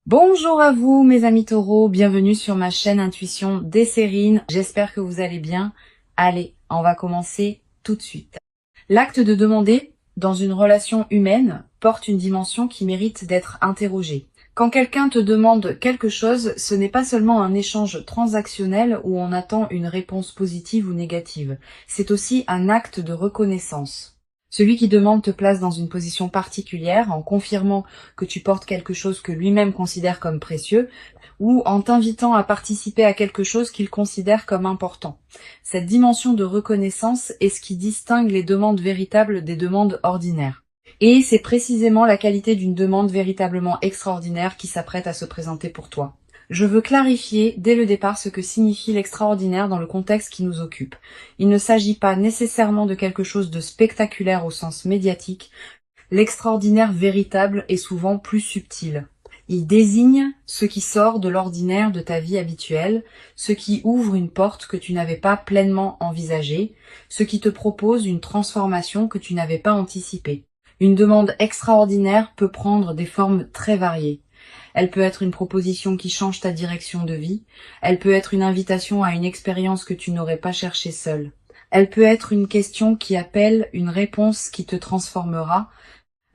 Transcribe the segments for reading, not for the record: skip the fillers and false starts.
Bonjour à vous mes amis taureaux, bienvenue sur ma chaîne Intuition des Sérines. J'espère que vous allez bien. Allez, on va commencer tout de suite. L'acte de demander dans une relation humaine porte une dimension qui mérite d'être interrogée. Quand quelqu'un te demande quelque chose, ce n'est pas seulement un échange transactionnel où on attend une réponse positive ou négative. C'est aussi un acte de reconnaissance. Celui qui demande te place dans une position particulière en confirmant que tu portes quelque chose que lui-même considère comme précieux ou en t'invitant à participer à quelque chose qu'il considère comme important. Cette dimension de reconnaissance est ce qui distingue les demandes véritables des demandes ordinaires. Et c'est précisément la qualité d'une demande véritablement extraordinaire qui s'apprête à se présenter pour toi. Je veux clarifier dès le départ ce que signifie l'extraordinaire dans le contexte qui nous occupe. Il ne s'agit pas nécessairement de quelque chose de spectaculaire au sens médiatique. L'extraordinaire véritable est souvent plus subtil. Il désigne ce qui sort de l'ordinaire de ta vie habituelle, ce qui ouvre une porte que tu n'avais pas pleinement envisagée, ce qui te propose une transformation que tu n'avais pas anticipée. Une demande extraordinaire peut prendre des formes très variées. Elle peut être une proposition qui change ta direction de vie. Elle peut être une invitation à une expérience que tu n'aurais pas cherchée seule. Elle peut être une question qui appelle une réponse qui te transformera.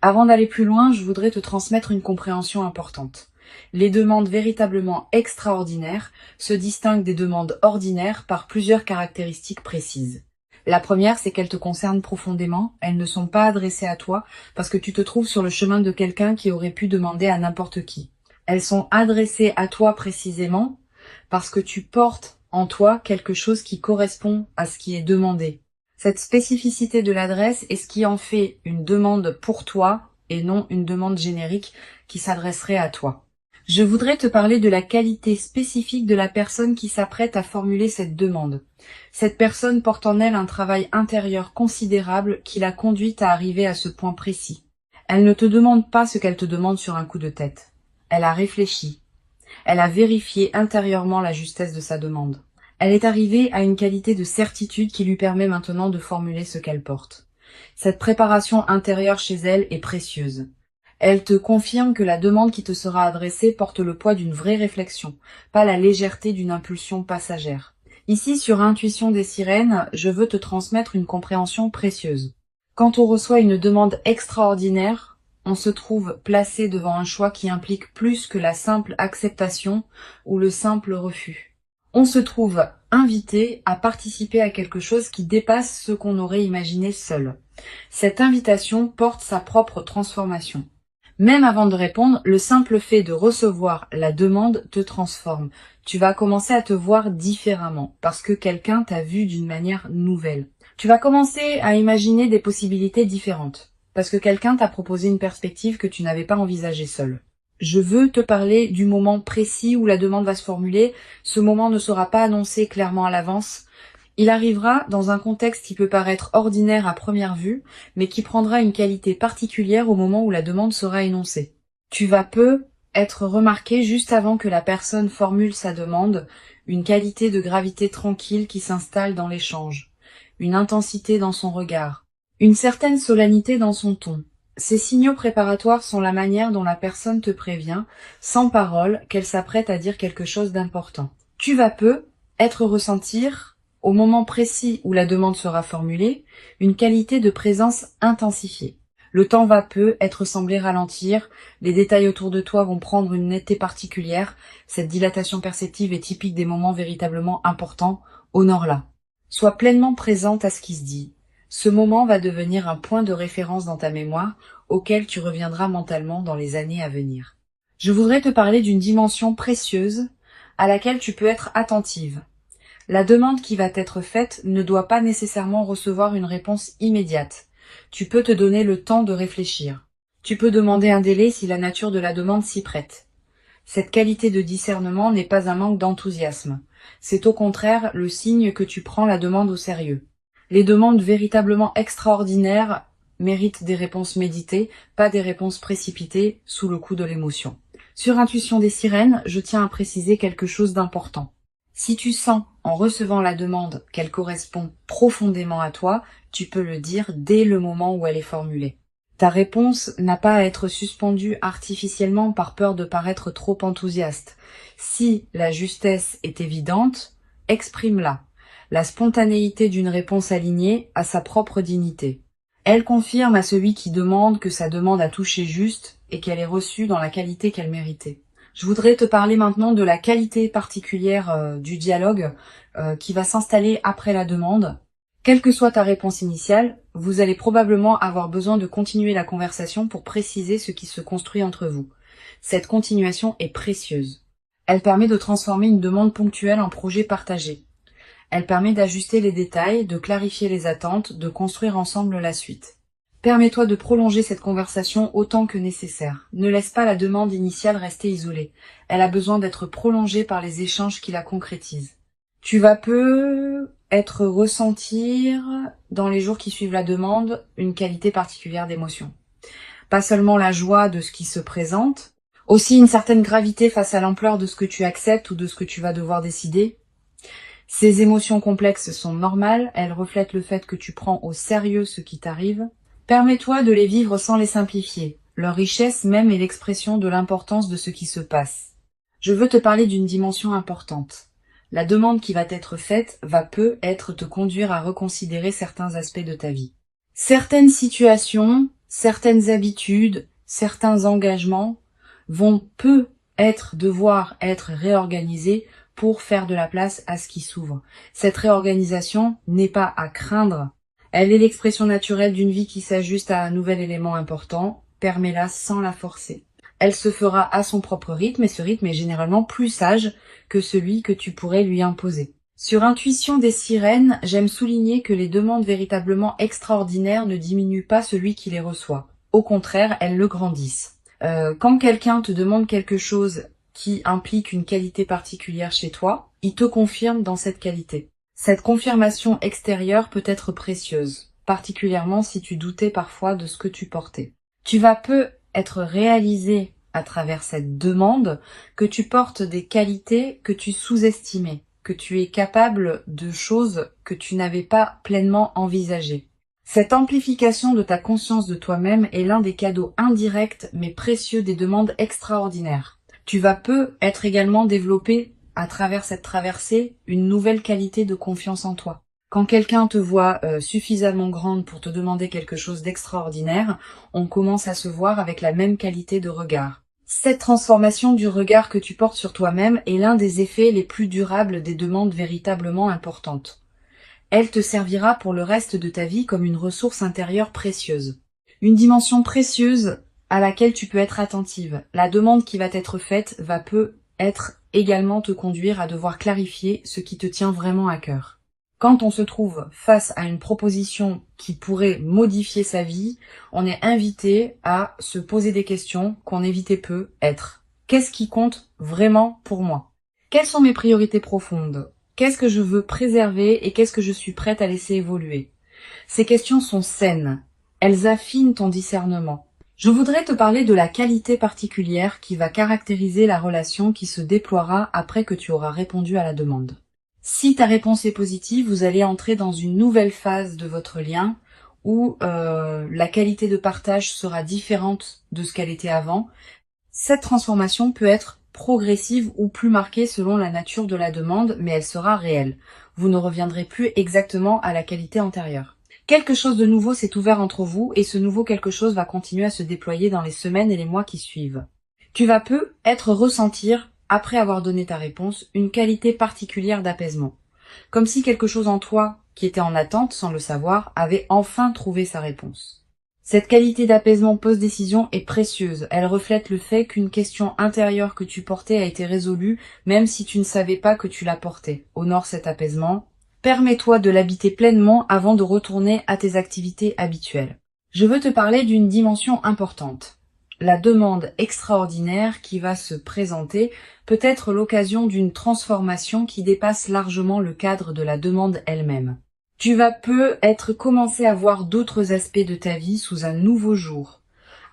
Avant d'aller plus loin, je voudrais te transmettre une compréhension importante. Les demandes véritablement extraordinaires se distinguent des demandes ordinaires par plusieurs caractéristiques précises. La première, c'est qu'elles te concernent profondément, elles ne sont pas adressées à toi parce que tu te trouves sur le chemin de quelqu'un qui aurait pu demander à n'importe qui. Elles sont adressées à toi précisément parce que tu portes en toi quelque chose qui correspond à ce qui est demandé. Cette spécificité de l'adresse est ce qui en fait une demande pour toi et non une demande générique qui s'adresserait à toi. Je voudrais te parler de la qualité spécifique de la personne qui s'apprête à formuler cette demande. Cette personne porte en elle un travail intérieur considérable qui l'a conduite à arriver à ce point précis. Elle ne te demande pas ce qu'elle te demande sur un coup de tête. Elle a réfléchi. Elle a vérifié intérieurement la justesse de sa demande. Elle est arrivée à une qualité de certitude qui lui permet maintenant de formuler ce qu'elle porte. Cette préparation intérieure chez elle est précieuse. Elle te confirme que la demande qui te sera adressée porte le poids d'une vraie réflexion, pas la légèreté d'une impulsion passagère. Ici, sur Intuition des Sirènes, je veux te transmettre une compréhension précieuse. Quand on reçoit une demande extraordinaire, on se trouve placé devant un choix qui implique plus que la simple acceptation ou le simple refus. On se trouve invité à participer à quelque chose qui dépasse ce qu'on aurait imaginé seul. Cette invitation porte sa propre transformation. Même avant de répondre, le simple fait de recevoir la demande te transforme. Tu vas commencer à te voir différemment parce que quelqu'un t'a vu d'une manière nouvelle. Tu vas commencer à imaginer des possibilités différentes parce que quelqu'un t'a proposé une perspective que tu n'avais pas envisagée seul. Je veux te parler du moment précis où la demande va se formuler. Ce moment ne sera pas annoncé clairement à l'avance. Il arrivera dans un contexte qui peut paraître ordinaire à première vue, mais qui prendra une qualité particulière au moment où la demande sera énoncée. Tu vas peu être remarqué juste avant que la personne formule sa demande, une qualité de gravité tranquille qui s'installe dans l'échange, une intensité dans son regard, une certaine solennité dans son ton. Ces signaux préparatoires sont la manière dont la personne te prévient, sans parole, qu'elle s'apprête à dire quelque chose d'important. Tu vas peu être ressentir, au moment précis où la demande sera formulée, une qualité de présence intensifiée. Le temps va peu être semblé ralentir, les détails autour de toi vont prendre une netteté particulière, cette dilatation perceptive est typique des moments véritablement importants, honore-la. Sois pleinement présente à ce qui se dit. Ce moment va devenir un point de référence dans ta mémoire, auquel tu reviendras mentalement dans les années à venir. Je voudrais te parler d'une dimension précieuse à laquelle tu peux être attentive. La demande qui va t'être faite ne doit pas nécessairement recevoir une réponse immédiate. Tu peux te donner le temps de réfléchir. Tu peux demander un délai si la nature de la demande s'y prête. Cette qualité de discernement n'est pas un manque d'enthousiasme. C'est au contraire le signe que tu prends la demande au sérieux. Les demandes véritablement extraordinaires méritent des réponses méditées, pas des réponses précipitées sous le coup de l'émotion. Sur Intuition des Sirènes, je tiens à préciser quelque chose d'important. Si tu sens, en recevant la demande, qu'elle correspond profondément à toi, tu peux le dire dès le moment où elle est formulée. Ta réponse n'a pas à être suspendue artificiellement par peur de paraître trop enthousiaste. Si la justesse est évidente, exprime-la. La spontanéité d'une réponse alignée a sa propre dignité. Elle confirme à celui qui demande que sa demande a touché juste et qu'elle est reçue dans la qualité qu'elle méritait. Je voudrais te parler maintenant de la qualité particulière du dialogue qui va s'installer après la demande. Quelle que soit ta réponse initiale, vous allez probablement avoir besoin de continuer la conversation pour préciser ce qui se construit entre vous. Cette continuation est précieuse. Elle permet de transformer une demande ponctuelle en projet partagé. Elle permet d'ajuster les détails, de clarifier les attentes, de construire ensemble la suite. Permets-toi de prolonger cette conversation autant que nécessaire. Ne laisse pas la demande initiale rester isolée. Elle a besoin d'être prolongée par les échanges qui la concrétisent. Tu vas ressentir, dans les jours qui suivent la demande, une qualité particulière d'émotion. Pas seulement la joie de ce qui se présente, aussi une certaine gravité face à l'ampleur de ce que tu acceptes ou de ce que tu vas devoir décider. Ces émotions complexes sont normales, elles reflètent le fait que tu prends au sérieux ce qui t'arrive. Permets-toi de les vivre sans les simplifier. Leur richesse même est l'expression de l'importance de ce qui se passe. Je veux te parler d'une dimension importante. La demande qui va t'être faite va peut-être te conduire à reconsidérer certains aspects de ta vie. Certaines situations, certaines habitudes, certains engagements vont devoir être réorganisés pour faire de la place à ce qui s'ouvre. Cette réorganisation n'est pas à craindre. Elle est l'expression naturelle d'une vie qui s'ajuste à un nouvel élément important. Permets-la sans la forcer. Elle se fera à son propre rythme et ce rythme est généralement plus sage que celui que tu pourrais lui imposer. Sur Intuition des sirènes, j'aime souligner que les demandes véritablement extraordinaires ne diminuent pas celui qui les reçoit. Au contraire, elles le grandissent. Quand quelqu'un te demande quelque chose qui implique une qualité particulière chez toi, il te confirme dans cette qualité. Cette confirmation extérieure peut être précieuse, particulièrement si tu doutais parfois de ce que tu portais. Tu vas être réalisé à travers cette demande que tu portes des qualités que tu sous-estimais, que tu es capable de choses que tu n'avais pas pleinement envisagées. Cette amplification de ta conscience de toi-même est l'un des cadeaux indirects mais précieux des demandes extraordinaires. Tu vas être également développé à travers cette traversée une nouvelle qualité de confiance en toi. Quand quelqu'un te voit suffisamment grande pour te demander quelque chose d'extraordinaire, on commence à se voir avec la même qualité de regard. Cette transformation du regard que tu portes sur toi-même est l'un des effets les plus durables des demandes véritablement importantes. Elle te servira pour le reste de ta vie comme une ressource intérieure précieuse. Une dimension précieuse à laquelle tu peux être attentive. La demande qui va t'être faite va peut-être également te conduire à devoir clarifier ce qui te tient vraiment à cœur. Quand on se trouve face à une proposition qui pourrait modifier sa vie, on est invité à se poser des questions qu'on évitait peu être. Qu'est-ce qui compte vraiment pour moi? Quelles sont mes priorités profondes? Qu'est-ce que je veux préserver et qu'est-ce que je suis prête à laisser évoluer? Ces questions sont saines. Elles affinent ton discernement. Je voudrais te parler de la qualité particulière qui va caractériser la relation qui se déploiera après que tu auras répondu à la demande. Si ta réponse est positive, vous allez entrer dans une nouvelle phase de votre lien où la qualité de partage sera différente de ce qu'elle était avant. Cette transformation peut être progressive ou plus marquée selon la nature de la demande, mais elle sera réelle. Vous ne reviendrez plus exactement à la qualité antérieure. Quelque chose de nouveau s'est ouvert entre vous et ce nouveau quelque chose va continuer à se déployer dans les semaines et les mois qui suivent. Tu vas ressentir, après avoir donné ta réponse, une qualité particulière d'apaisement. Comme si quelque chose en toi, qui était en attente sans le savoir, avait enfin trouvé sa réponse. Cette qualité d'apaisement post-décision est précieuse. Elle reflète le fait qu'une question intérieure que tu portais a été résolue, même si tu ne savais pas que tu la portais. Honore cet apaisement. Permets-toi de l'habiter pleinement avant de retourner à tes activités habituelles. Je veux te parler d'une dimension importante. La demande extraordinaire qui va se présenter peut être l'occasion d'une transformation qui dépasse largement le cadre de la demande elle-même. Tu vas commencer à voir d'autres aspects de ta vie sous un nouveau jour,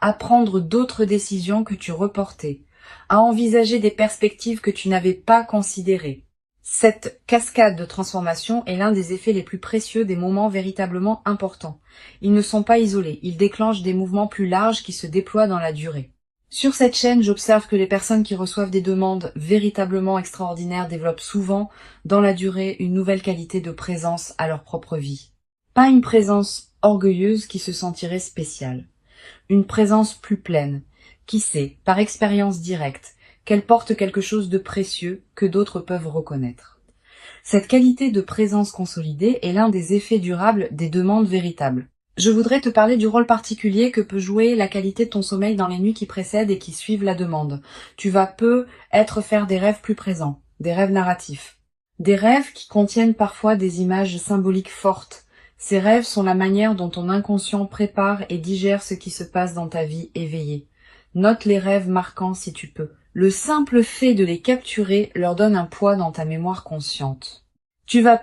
à prendre d'autres décisions que tu reportais, à envisager des perspectives que tu n'avais pas considérées. Cette cascade de transformation est l'un des effets les plus précieux des moments véritablement importants. Ils ne sont pas isolés, ils déclenchent des mouvements plus larges qui se déploient dans la durée. Sur cette chaîne, j'observe que les personnes qui reçoivent des demandes véritablement extraordinaires développent souvent, dans la durée, une nouvelle qualité de présence à leur propre vie. Pas une présence orgueilleuse qui se sentirait spéciale. Une présence plus pleine, qui sait, par expérience directe, qu'elle porte quelque chose de précieux que d'autres peuvent reconnaître. Cette qualité de présence consolidée est l'un des effets durables des demandes véritables. Je voudrais te parler du rôle particulier que peut jouer la qualité de ton sommeil dans les nuits qui précèdent et qui suivent la demande. Tu vas faire des rêves plus présents, des rêves narratifs. Des rêves qui contiennent parfois des images symboliques fortes. Ces rêves sont la manière dont ton inconscient prépare et digère ce qui se passe dans ta vie éveillée. Note les rêves marquants si tu peux. Le simple fait de les capturer leur donne un poids dans ta mémoire consciente. Tu vas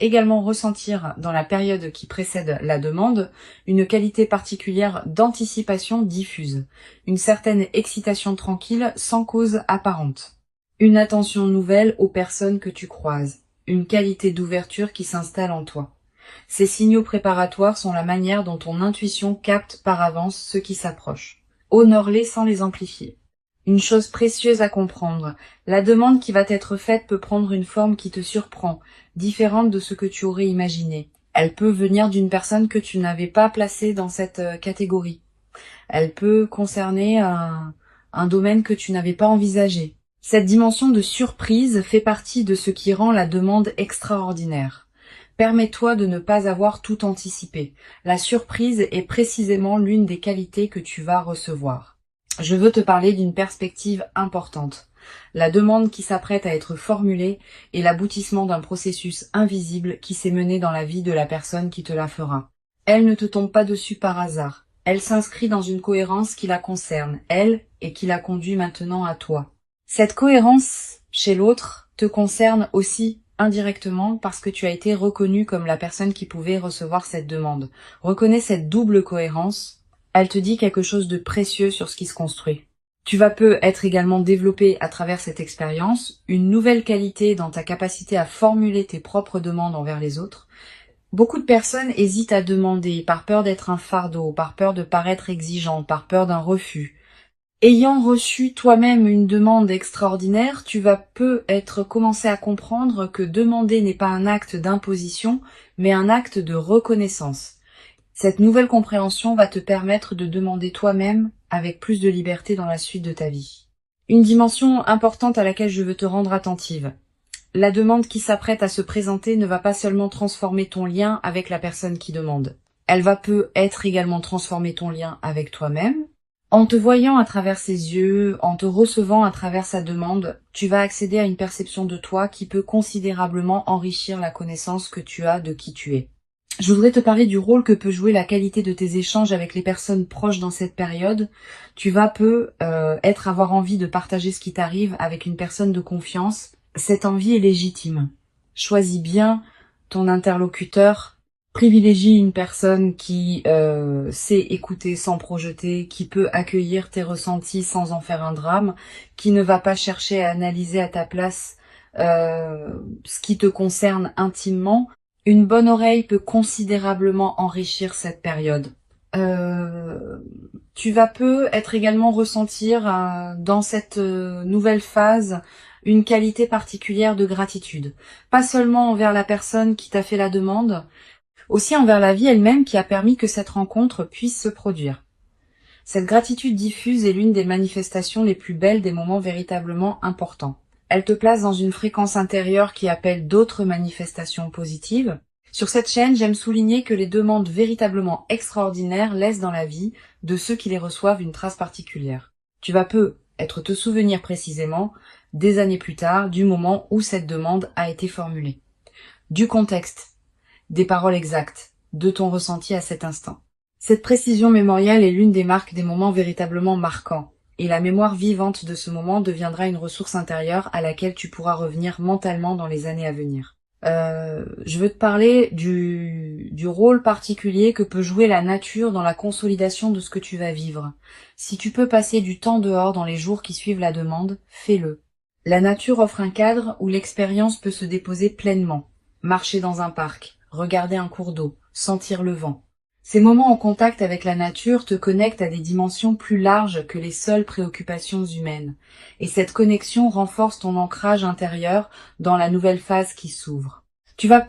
également ressentir dans la période qui précède la demande une qualité particulière d'anticipation diffuse, une certaine excitation tranquille sans cause apparente, une attention nouvelle aux personnes que tu croises, une qualité d'ouverture qui s'installe en toi. Ces signaux préparatoires sont la manière dont ton intuition capte par avance ce qui s'approche. Honore-les sans les amplifier. Une chose précieuse à comprendre, la demande qui va t'être faite peut prendre une forme qui te surprend, différente de ce que tu aurais imaginé. Elle peut venir d'une personne que tu n'avais pas placée dans cette catégorie. Elle peut concerner un domaine que tu n'avais pas envisagé. Cette dimension de surprise fait partie de ce qui rend la demande extraordinaire. Permets-toi de ne pas avoir tout anticipé. La surprise est précisément l'une des qualités que tu vas recevoir. Je veux te parler d'une perspective importante. La demande qui s'apprête à être formulée est l'aboutissement d'un processus invisible qui s'est mené dans la vie de la personne qui te la fera. Elle ne te tombe pas dessus par hasard. Elle s'inscrit dans une cohérence qui la concerne, elle, et qui la conduit maintenant à toi. Cette cohérence chez l'autre te concerne aussi indirectement parce que tu as été reconnu comme la personne qui pouvait recevoir cette demande. Reconnais cette double cohérence. Elle te dit quelque chose de précieux sur ce qui se construit. Tu vas être également développé à travers cette expérience une nouvelle qualité dans ta capacité à formuler tes propres demandes envers les autres. Beaucoup de personnes hésitent à demander par peur d'être un fardeau, par peur de paraître exigeant, par peur d'un refus. Ayant reçu toi-même une demande extraordinaire, tu vas commencer à comprendre que demander n'est pas un acte d'imposition, mais un acte de reconnaissance. Cette nouvelle compréhension va te permettre de demander toi-même avec plus de liberté dans la suite de ta vie. Une dimension importante à laquelle je veux te rendre attentive. La demande qui s'apprête à se présenter ne va pas seulement transformer ton lien avec la personne qui demande. Elle va également transformer ton lien avec toi-même. En te voyant à travers ses yeux, en te recevant à travers sa demande, tu vas accéder à une perception de toi qui peut considérablement enrichir la connaissance que tu as de qui tu es. Je voudrais te parler du rôle que peut jouer la qualité de tes échanges avec les personnes proches dans cette période. Tu vas avoir envie de partager ce qui t'arrive avec une personne de confiance. Cette envie est légitime. Choisis bien ton interlocuteur. Privilégie une personne qui sait écouter sans projeter, qui peut accueillir tes ressentis sans en faire un drame, qui ne va pas chercher à analyser à ta place ce qui te concerne intimement. Une bonne oreille peut considérablement enrichir cette période. Tu vas également ressentir dans cette nouvelle phase une qualité particulière de gratitude. Pas seulement envers la personne qui t'a fait la demande, aussi envers la vie elle-même qui a permis que cette rencontre puisse se produire. Cette gratitude diffuse est l'une des manifestations les plus belles des moments véritablement importants. Elle te place dans une fréquence intérieure qui appelle d'autres manifestations positives. Sur cette chaîne, j'aime souligner que les demandes véritablement extraordinaires laissent dans la vie de ceux qui les reçoivent une trace particulière. Tu vas te souvenir précisément, des années plus tard, du moment où cette demande a été formulée. Du contexte, des paroles exactes, de ton ressenti à cet instant. Cette précision mémorielle est l'une des marques des moments véritablement marquants. Et la mémoire vivante de ce moment deviendra une ressource intérieure à laquelle tu pourras revenir mentalement dans les années à venir. Je veux te parler du rôle particulier que peut jouer la nature dans la consolidation de ce que tu vas vivre. Si tu peux passer du temps dehors dans les jours qui suivent la demande, fais-le. La nature offre un cadre où l'expérience peut se déposer pleinement. Marcher dans un parc, regarder un cours d'eau, sentir le vent. Ces moments en contact avec la nature te connectent à des dimensions plus larges que les seules préoccupations humaines. Et cette connexion renforce ton ancrage intérieur dans la nouvelle phase qui s'ouvre. Tu vas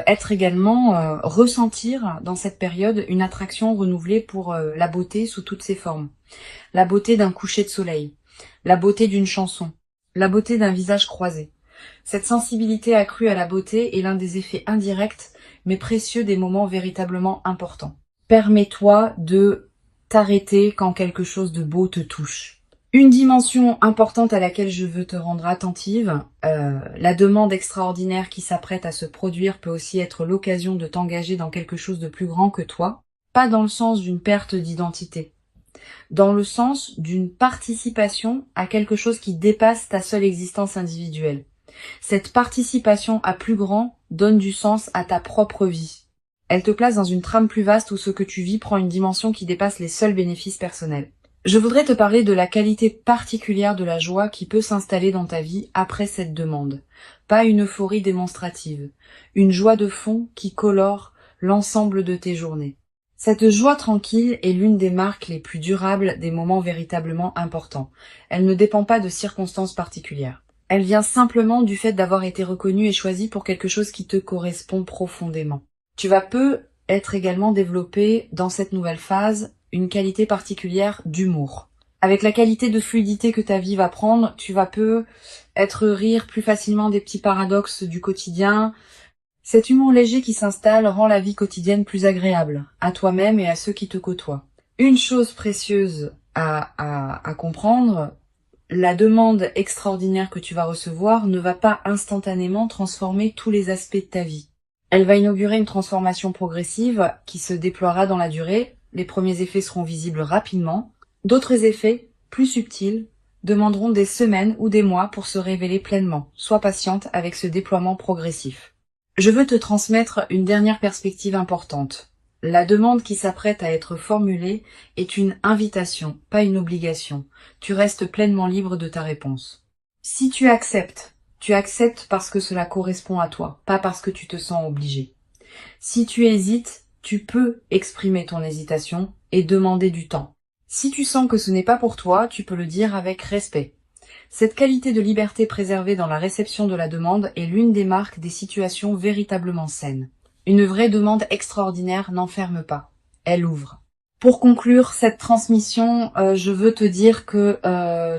être également ressentir dans cette période une attraction renouvelée pour la beauté sous toutes ses formes. La beauté d'un coucher de soleil, la beauté d'une chanson, la beauté d'un visage croisé. Cette sensibilité accrue à la beauté est l'un des effets indirects mais précieux des moments véritablement importants. Permets-toi de t'arrêter quand quelque chose de beau te touche. Une dimension importante à laquelle je veux te rendre attentive, la demande extraordinaire qui s'apprête à se produire peut aussi être l'occasion de t'engager dans quelque chose de plus grand que toi, pas dans le sens d'une perte d'identité, dans le sens d'une participation à quelque chose qui dépasse ta seule existence individuelle. Cette participation à plus grand donne du sens à ta propre vie. Elle te place dans une trame plus vaste où ce que tu vis prend une dimension qui dépasse les seuls bénéfices personnels. Je voudrais te parler de la qualité particulière de la joie qui peut s'installer dans ta vie après cette demande. Pas une euphorie démonstrative, une joie de fond qui colore l'ensemble de tes journées. Cette joie tranquille est l'une des marques les plus durables des moments véritablement importants. Elle ne dépend pas de circonstances particulières. Elle vient simplement du fait d'avoir été reconnue et choisie pour quelque chose qui te correspond profondément. Tu vas être également développé dans cette nouvelle phase une qualité particulière d'humour. Avec la qualité de fluidité que ta vie va prendre, tu vas être rire plus facilement des petits paradoxes du quotidien. Cet humour léger qui s'installe rend la vie quotidienne plus agréable, à toi-même et à ceux qui te côtoient. Une chose précieuse à comprendre, la demande extraordinaire que tu vas recevoir ne va pas instantanément transformer tous les aspects de ta vie. Elle va inaugurer une transformation progressive qui se déploiera dans la durée. Les premiers effets seront visibles rapidement. D'autres effets, plus subtils, demanderont des semaines ou des mois pour se révéler pleinement. Sois patiente avec ce déploiement progressif. Je veux te transmettre une dernière perspective importante. La demande qui s'apprête à être formulée est une invitation, pas une obligation. Tu restes pleinement libre de ta réponse. Si tu acceptes parce que cela correspond à toi, pas parce que tu te sens obligé. Si tu hésites, tu peux exprimer ton hésitation et demander du temps. Si tu sens que ce n'est pas pour toi, tu peux le dire avec respect. Cette qualité de liberté préservée dans la réception de la demande est l'une des marques des situations véritablement saines. Une vraie demande extraordinaire n'enferme pas, elle ouvre. Pour conclure cette transmission, je veux te dire que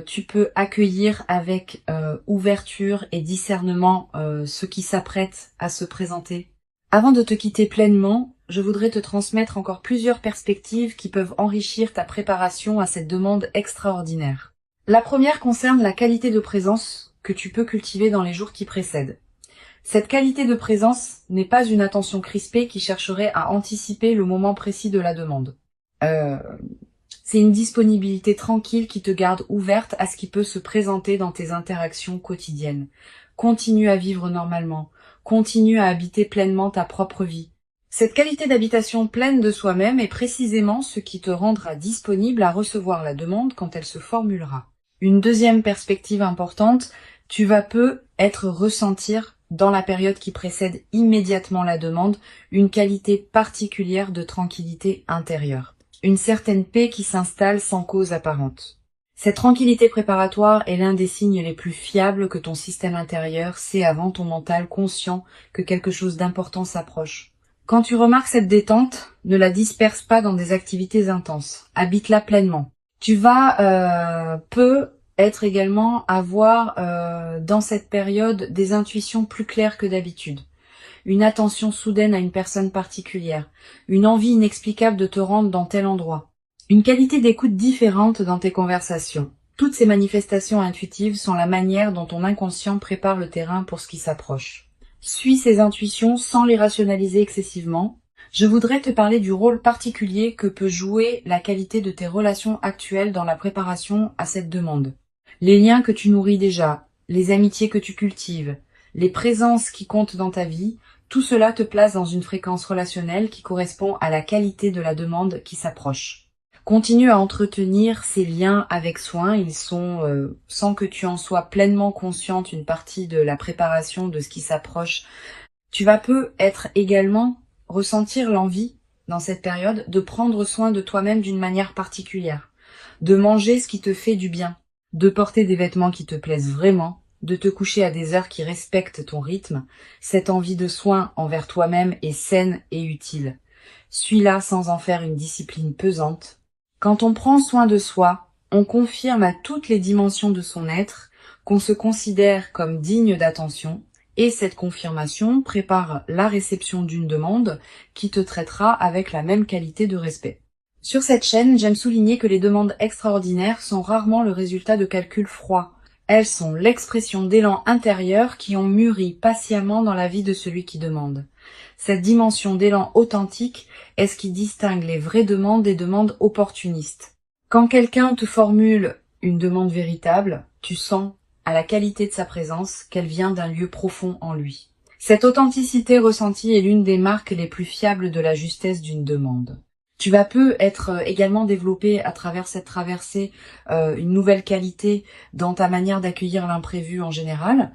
tu peux accueillir avec ouverture et discernement ce qui s'apprête à se présenter. Avant de te quitter pleinement, je voudrais te transmettre encore plusieurs perspectives qui peuvent enrichir ta préparation à cette demande extraordinaire. La première concerne la qualité de présence que tu peux cultiver dans les jours qui précèdent. Cette qualité de présence n'est pas une attention crispée qui chercherait à anticiper le moment précis de la demande. C'est une disponibilité tranquille qui te garde ouverte à ce qui peut se présenter dans tes interactions quotidiennes. Continue à vivre normalement. Continue à habiter pleinement ta propre vie. Cette qualité d'habitation pleine de soi-même est précisément ce qui te rendra disponible à recevoir la demande quand elle se formulera. Une deuxième perspective importante, tu vas être ressentir dans la période qui précède immédiatement la demande une qualité particulière de tranquillité intérieure. Une certaine paix qui s'installe sans cause apparente. Cette tranquillité préparatoire est l'un des signes les plus fiables que ton système intérieur sait avant ton mental conscient que quelque chose d'important s'approche. Quand tu remarques cette détente, ne la disperse pas dans des activités intenses. Habite-la pleinement. Tu vas être également avoir dans cette période des intuitions plus claires que d'habitude. Une attention soudaine à une personne particulière, une envie inexplicable de te rendre dans tel endroit, une qualité d'écoute différente dans tes conversations. Toutes ces manifestations intuitives sont la manière dont ton inconscient prépare le terrain pour ce qui s'approche. Suis ces intuitions sans les rationaliser excessivement. Je voudrais te parler du rôle particulier que peut jouer la qualité de tes relations actuelles dans la préparation à cette demande. Les liens que tu nourris déjà, les amitiés que tu cultives, les présences qui comptent dans ta vie, tout cela te place dans une fréquence relationnelle qui correspond à la qualité de la demande qui s'approche. Continue à entretenir ces liens avec soin. Ils sont, sans que tu en sois pleinement consciente, une partie de la préparation de ce qui s'approche. Tu vas peut-être également ressentir l'envie, dans cette période, de prendre soin de toi-même d'une manière particulière, de manger ce qui te fait du bien, de porter des vêtements qui te plaisent vraiment, de te coucher à des heures qui respectent ton rythme. Cette envie de soin envers toi-même est saine et utile. Suis-la sans en faire une discipline pesante. Quand on prend soin de soi, on confirme à toutes les dimensions de son être qu'on se considère comme digne d'attention, et cette confirmation prépare la réception d'une demande qui te traitera avec la même qualité de respect. Sur cette chaîne, j'aime souligner que les demandes extraordinaires sont rarement le résultat de calculs froids. Elles sont l'expression d'élans intérieurs qui ont mûri patiemment dans la vie de celui qui demande. Cette dimension d'élan authentique est ce qui distingue les vraies demandes des demandes opportunistes. Quand quelqu'un te formule une demande véritable, tu sens à la qualité de sa présence qu'elle vient d'un lieu profond en lui. Cette authenticité ressentie est l'une des marques les plus fiables de la justesse d'une demande. Tu vas peut-être également développer à travers cette traversée une nouvelle qualité dans ta manière d'accueillir l'imprévu en général.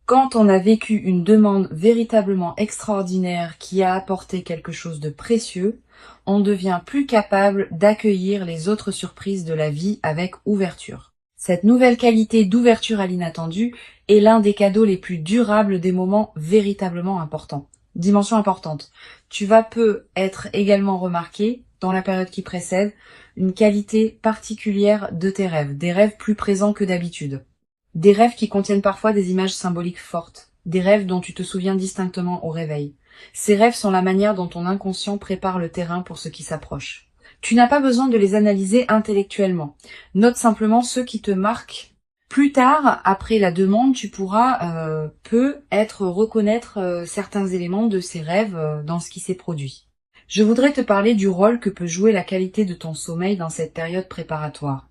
Quand on a vécu une demande véritablement extraordinaire qui a apporté quelque chose de précieux, on devient plus capable d'accueillir les autres surprises de la vie avec ouverture. Cette nouvelle qualité d'ouverture à l'inattendu est l'un des cadeaux les plus durables des moments véritablement importants. Dimension importante. Tu vas peut-être également remarquer, dans la période qui précède, une qualité particulière de tes rêves, des rêves plus présents que d'habitude. Des rêves qui contiennent parfois des images symboliques fortes, des rêves dont tu te souviens distinctement au réveil. Ces rêves sont la manière dont ton inconscient prépare le terrain pour ce qui s'approche. Tu n'as pas besoin de les analyser intellectuellement. Note simplement ceux qui te marquent. Plus tard, après la demande, tu pourras peut-être reconnaître certains éléments de ces rêves dans ce qui s'est produit. Je voudrais te parler du rôle que peut jouer la qualité de ton sommeil dans cette période préparatoire.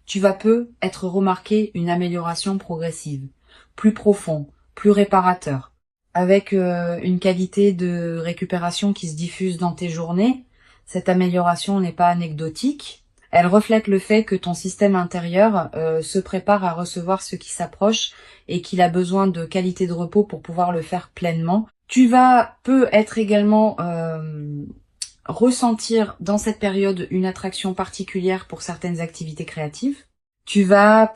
Tu vas peut-être remarquer une amélioration progressive, plus profond, plus réparateur, avec une qualité de récupération qui se diffuse dans tes journées. Cette amélioration n'est pas anecdotique. Elle reflète le fait que ton système intérieur se prépare à recevoir ce qui s'approche et qu'il a besoin de qualité de repos pour pouvoir le faire pleinement. Tu vas peut-être également ressentir dans cette période une attraction particulière pour certaines activités créatives. Tu vas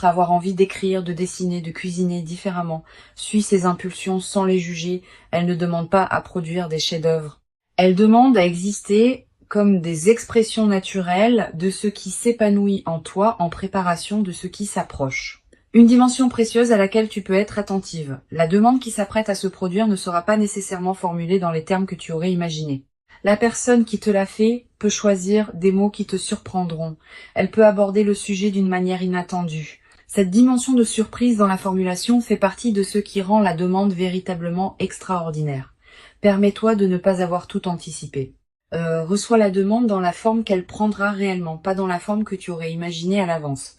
avoir envie d'écrire, de dessiner, de cuisiner différemment. Suis ces impulsions sans les juger. Elles ne demandent pas à produire des chefs-d'œuvre. Elles demandent à exister comme des expressions naturelles de ce qui s'épanouit en toi en préparation de ce qui s'approche. Une dimension précieuse à laquelle tu peux être attentive. La demande qui s'apprête à se produire ne sera pas nécessairement formulée dans les termes que tu aurais imaginés. La personne qui te l'a fait peut choisir des mots qui te surprendront. Elle peut aborder le sujet d'une manière inattendue. Cette dimension de surprise dans la formulation fait partie de ce qui rend la demande véritablement extraordinaire. Permets-toi de ne pas avoir tout anticipé. Reçois la demande dans la forme qu'elle prendra réellement, pas dans la forme que tu aurais imaginée à l'avance.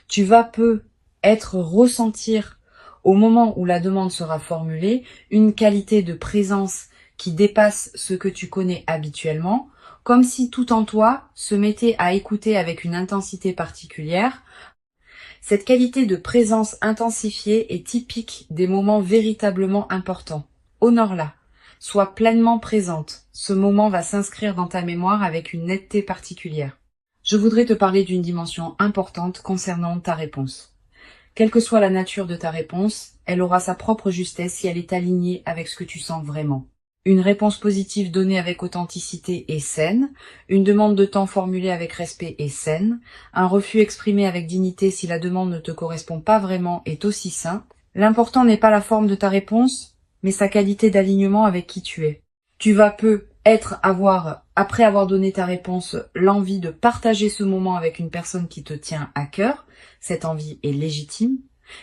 Tu vas peut-être ressentir, au moment où la demande sera formulée, une qualité de présence qui dépasse ce que tu connais habituellement, comme si tout en toi se mettait à écouter avec une intensité particulière. Cette qualité de présence intensifiée est typique des moments véritablement importants. Honore-la. Sois pleinement présente. Ce moment va s'inscrire dans ta mémoire avec une netteté particulière. Je voudrais te parler d'une dimension importante concernant ta réponse. Quelle que soit la nature de ta réponse, elle aura sa propre justesse si elle est alignée avec ce que tu sens vraiment. Une réponse positive donnée avec authenticité est saine, une demande de temps formulée avec respect est saine, un refus exprimé avec dignité si la demande ne te correspond pas vraiment est aussi sain. L'important n'est pas la forme de ta réponse, mais sa qualité d'alignement avec qui tu es. Tu vas peut-être avoir, après avoir donné ta réponse, l'envie de partager ce moment avec une personne qui te tient à cœur. Cette envie est légitime,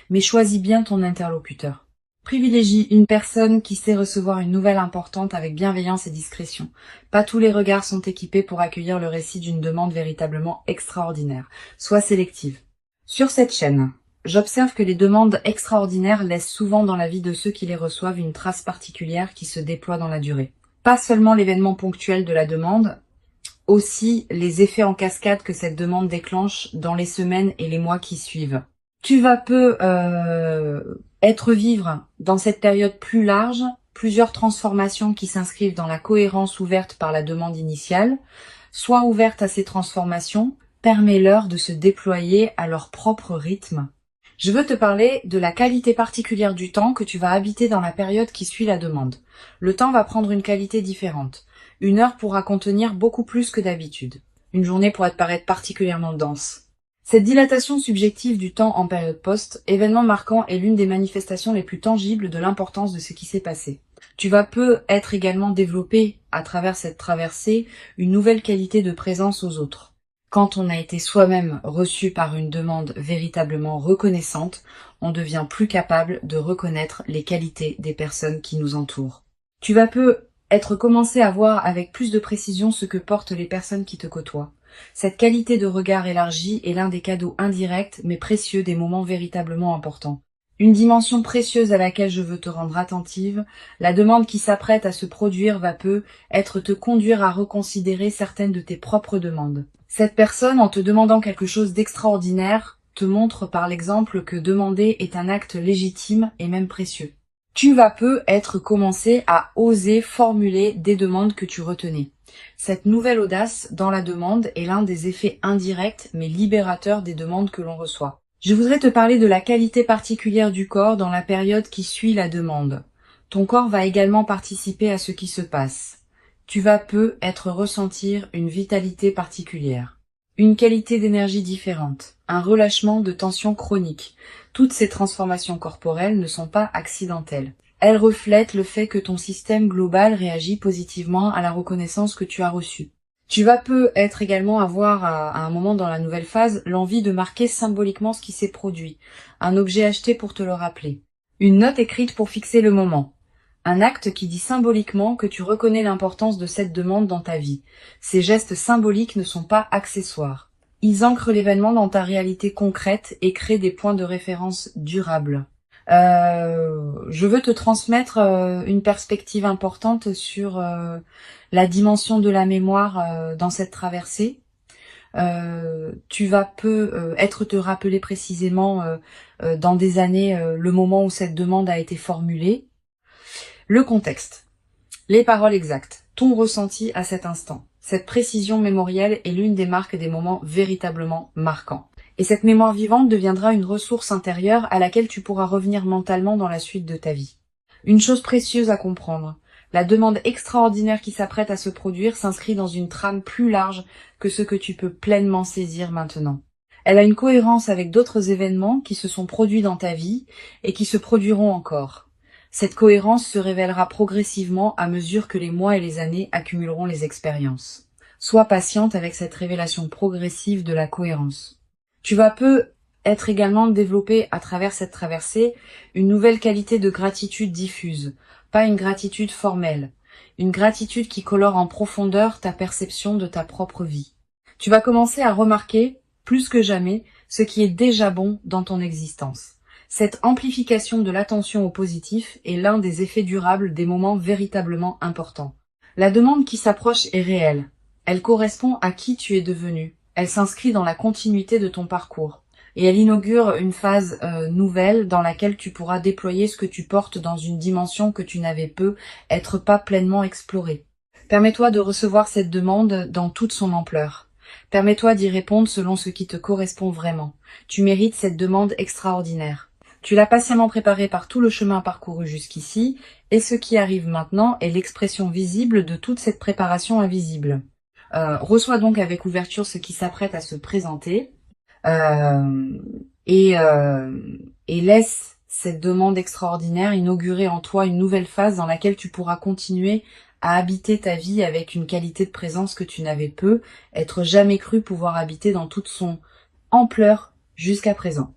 mais choisis bien ton interlocuteur. Privilégie une personne qui sait recevoir une nouvelle importante avec bienveillance et discrétion. Pas tous les regards sont équipés pour accueillir le récit d'une demande véritablement extraordinaire. Sois sélective. Sur cette chaîne, j'observe que les demandes extraordinaires laissent souvent dans la vie de ceux qui les reçoivent une trace particulière qui se déploie dans la durée. Pas seulement l'événement ponctuel de la demande, aussi les effets en cascade que cette demande déclenche dans les semaines et les mois qui suivent. Tu vas peu être vivre dans cette période plus large plusieurs transformations qui s'inscrivent dans la cohérence ouverte par la demande initiale. Sois ouverte à ces transformations, permets-leur de se déployer à leur propre rythme. Je veux te parler de la qualité particulière du temps que tu vas habiter dans la période qui suit la demande. Le temps va prendre une qualité différente. Une heure pourra contenir beaucoup plus que d'habitude. Une journée pourra te paraître particulièrement dense. Cette dilatation subjective du temps en période post, événement marquant, est l'une des manifestations les plus tangibles de l'importance de ce qui s'est passé. Tu vas peu être également développé, à travers cette traversée, une nouvelle qualité de présence aux autres. Quand on a été soi-même reçu par une demande véritablement reconnaissante, on devient plus capable de reconnaître les qualités des personnes qui nous entourent. Tu vas peu être commencé à voir avec plus de précision ce que portent les personnes qui te côtoient. Cette qualité de regard élargi est l'un des cadeaux indirects mais précieux des moments véritablement importants. Une dimension précieuse à laquelle je veux te rendre attentive, la demande qui s'apprête à se produire va peu être te conduire à reconsidérer certaines de tes propres demandes. Cette personne, en te demandant quelque chose d'extraordinaire, te montre par l'exemple que demander est un acte légitime et même précieux. Tu vas peu être commencé à oser formuler des demandes que tu retenais. Cette nouvelle audace dans la demande est l'un des effets indirects mais libérateurs des demandes que l'on reçoit. Je voudrais te parler de la qualité particulière du corps dans la période qui suit la demande. Ton corps va également participer à ce qui se passe. Tu vas peu être ressentir une vitalité particulière, une qualité d'énergie différente, un relâchement de tension chronique. Toutes ces transformations corporelles ne sont pas accidentelles. Elles reflètent le fait que ton système global réagit positivement à la reconnaissance que tu as reçue. Tu vas peu être également avoir à un moment dans la nouvelle phase l'envie de marquer symboliquement ce qui s'est produit, un objet acheté pour te le rappeler, une note écrite pour fixer le moment, un acte qui dit symboliquement que tu reconnais l'importance de cette demande dans ta vie. Ces gestes symboliques ne sont pas accessoires. Ils ancrent l'événement dans ta réalité concrète et créent des points de référence durables. Je veux te transmettre une perspective importante sur la dimension de la mémoire dans cette traversée. Tu vas peu être te rappeler précisément dans des années le moment où cette demande a été formulée. Le contexte, les paroles exactes, ton ressenti à cet instant. Cette précision mémorielle est l'une des marques des moments véritablement marquants. Et cette mémoire vivante deviendra une ressource intérieure à laquelle tu pourras revenir mentalement dans la suite de ta vie. Une chose précieuse à comprendre, la demande extraordinaire qui s'apprête à se produire s'inscrit dans une trame plus large que ce que tu peux pleinement saisir maintenant. Elle a une cohérence avec d'autres événements qui se sont produits dans ta vie et qui se produiront encore. Cette cohérence se révélera progressivement à mesure que les mois et les années accumuleront les expériences. Sois patiente avec cette révélation progressive de la cohérence. Tu vas peu être également développé à travers cette traversée une nouvelle qualité de gratitude diffuse, pas une gratitude formelle, une gratitude qui colore en profondeur ta perception de ta propre vie. Tu vas commencer à remarquer, plus que jamais, ce qui est déjà bon dans ton existence. Cette amplification de l'attention au positif est l'un des effets durables des moments véritablement importants. La demande qui s'approche est réelle. Elle correspond à qui tu es devenu. Elle s'inscrit dans la continuité de ton parcours. Et elle inaugure une phase nouvelle dans laquelle tu pourras déployer ce que tu portes dans une dimension que tu n'avais peu être pas pleinement explorée. Permets-toi de recevoir cette demande dans toute son ampleur. Permets-toi d'y répondre selon ce qui te correspond vraiment. Tu mérites cette demande extraordinaire. Tu l'as patiemment préparée par tout le chemin parcouru jusqu'ici, et ce qui arrive maintenant est l'expression visible de toute cette préparation invisible. Reçois donc avec ouverture ce qui s'apprête à se présenter et laisse cette demande extraordinaire inaugurer en toi une nouvelle phase dans laquelle tu pourras continuer à habiter ta vie avec une qualité de présence que tu n'avais peu, être jamais cru pouvoir habiter dans toute son ampleur jusqu'à présent.